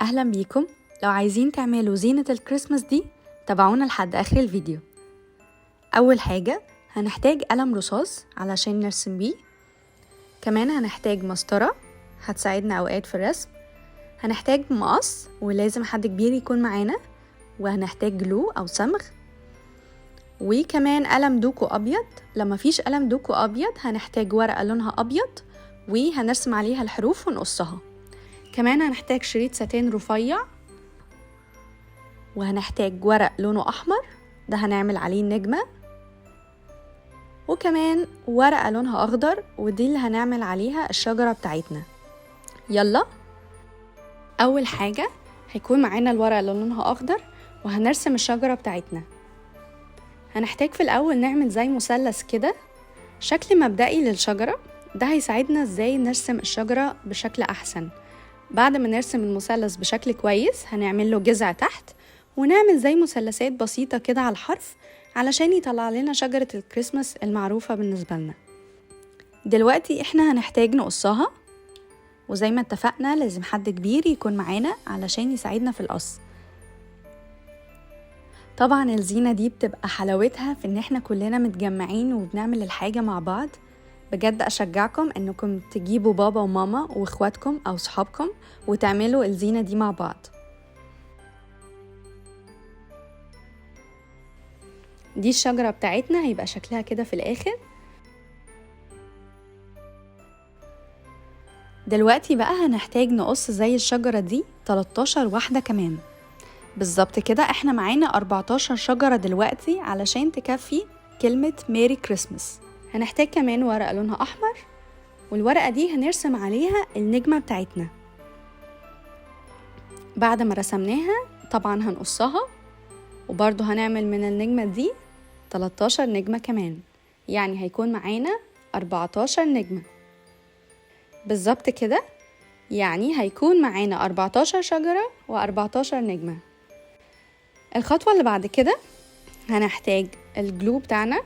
أهلا بيكم. لو عايزين تعملوا زينة الكريسماس دي تابعونا لحد آخر الفيديو. أول حاجة هنحتاج قلم رصاص علشان نرسم بيه، كمان هنحتاج مسطرة هتساعدنا أوقات في الرسم، هنحتاج مقص ولازم حد كبير يكون معانا، وهنحتاج جلو أو صمغ، وكمان قلم دوكو أبيض. لما فيش قلم دوكو أبيض هنحتاج ورقة لونها أبيض وهنرسم عليها الحروف ونقصها. كمان هنحتاج شريط ساتين رفيع، وهنحتاج ورق لونه أحمر ده هنعمل عليه النجمة، وكمان ورقة لونها أخضر ودي اللي هنعمل عليها الشجرة بتاعتنا. يلا، أول حاجة هيكون معانا الورقة اللي لونها أخضر وهنرسم الشجرة بتاعتنا. هنحتاج في الأول نعمل زي مثلث كده، شكل مبدئي للشجرة، ده هيساعدنا ازاي نرسم الشجرة بشكل أحسن. بعد ما نرسم المثلث بشكل كويس هنعمل له جذع تحت ونعمل زي مثلثات بسيطة كده على الحرف علشان يطلع لنا شجرة الكريسماس المعروفة بالنسبة لنا. دلوقتي احنا هنحتاج نقصها، وزي ما اتفقنا لازم حد كبير يكون معانا علشان يساعدنا في القص. طبعا الزينة دي بتبقى حلاوتها في ان احنا كلنا متجمعين وبنعمل الحاجة مع بعض. بجد أشجعكم أنكم تجيبوا بابا وماما وإخواتكم أو صحابكم وتعملوا الزينة دي مع بعض. دي الشجرة بتاعتنا هيبقى شكلها كده في الآخر. دلوقتي بقى هنحتاج نقص زي الشجرة دي 13 واحدة كمان بالظبط كده. احنا معانا 14 شجرة دلوقتي علشان تكفي كلمة ميري كريسماس. هنحتاج كمان ورقة لونها أحمر، والورقة دي هنرسم عليها النجمة بتاعتنا. بعد ما رسمناها طبعا هنقصها، وبرضو هنعمل من النجمة دي 13 نجمة كمان، يعني هيكون معانا 14 نجمة بالظبط كده. يعني هيكون معانا 14 شجرة و14 نجمة. الخطوة اللي بعد كده هنحتاج الجلو بتاعنا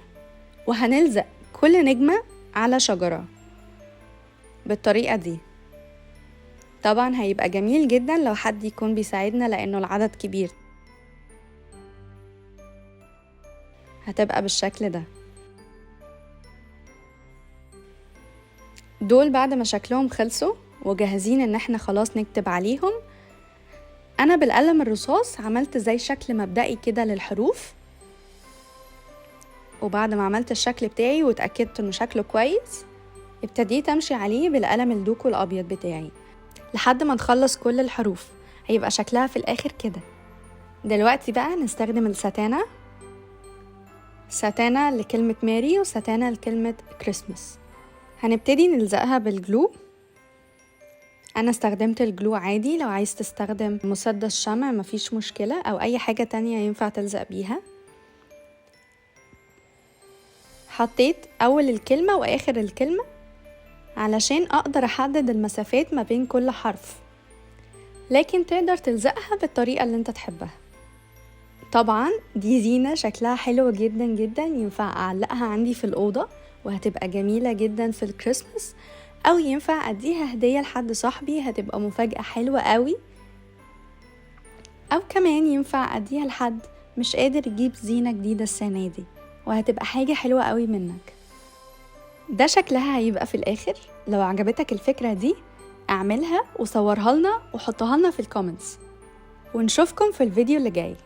وهنلزق كل نجمة على شجرة بالطريقة دي. طبعا هيبقى جميل جدا لو حد يكون بيساعدنا لأنه العدد كبير. هتبقى بالشكل ده. دول بعد ما شكلهم خلصوا وجاهزين ان احنا خلاص نكتب عليهم، انا بالقلم الرصاص عملت زي شكل مبدئي كده للحروف. وبعد ما عملت الشكل بتاعي واتأكدت انه شكله كويس ابتديت امشي عليه بالقلم الدوكو الابيض بتاعي لحد ما نخلص كل الحروف. هيبقى شكلها في الاخر كده. دلوقتي بقى نستخدم الساتانا، ساتانا لكلمة ماري وساتانا لكلمة كريسماس. هنبتدي نلزقها بالجلو. انا استخدمت الجلو عادي، لو عايز تستخدم مسدس شمع مفيش مشكلة، او اي حاجة تانية ينفع تلزق بيها. حطيت اول الكلمة واخر الكلمة علشان اقدر احدد المسافات ما بين كل حرف، لكن تقدر تلزقها بالطريقة اللي انت تحبها. طبعا دي زينة شكلها حلو جدا جدا، ينفع اعلقها عندي في الأوضة وهتبقى جميلة جدا في الكريسماس، او ينفع اديها هدية لحد صاحبي هتبقى مفاجأة حلوة قوي، او كمان ينفع اديها لحد مش قادر يجيب زينة جديدة السنة دي وهتبقى حاجة حلوة قوي منك. ده شكلها هيبقى في الاخر. لو عجبتك الفكرة دي اعملها وصورها لنا وحطها لنا في الكومنتس، ونشوفكم في الفيديو اللي جاي.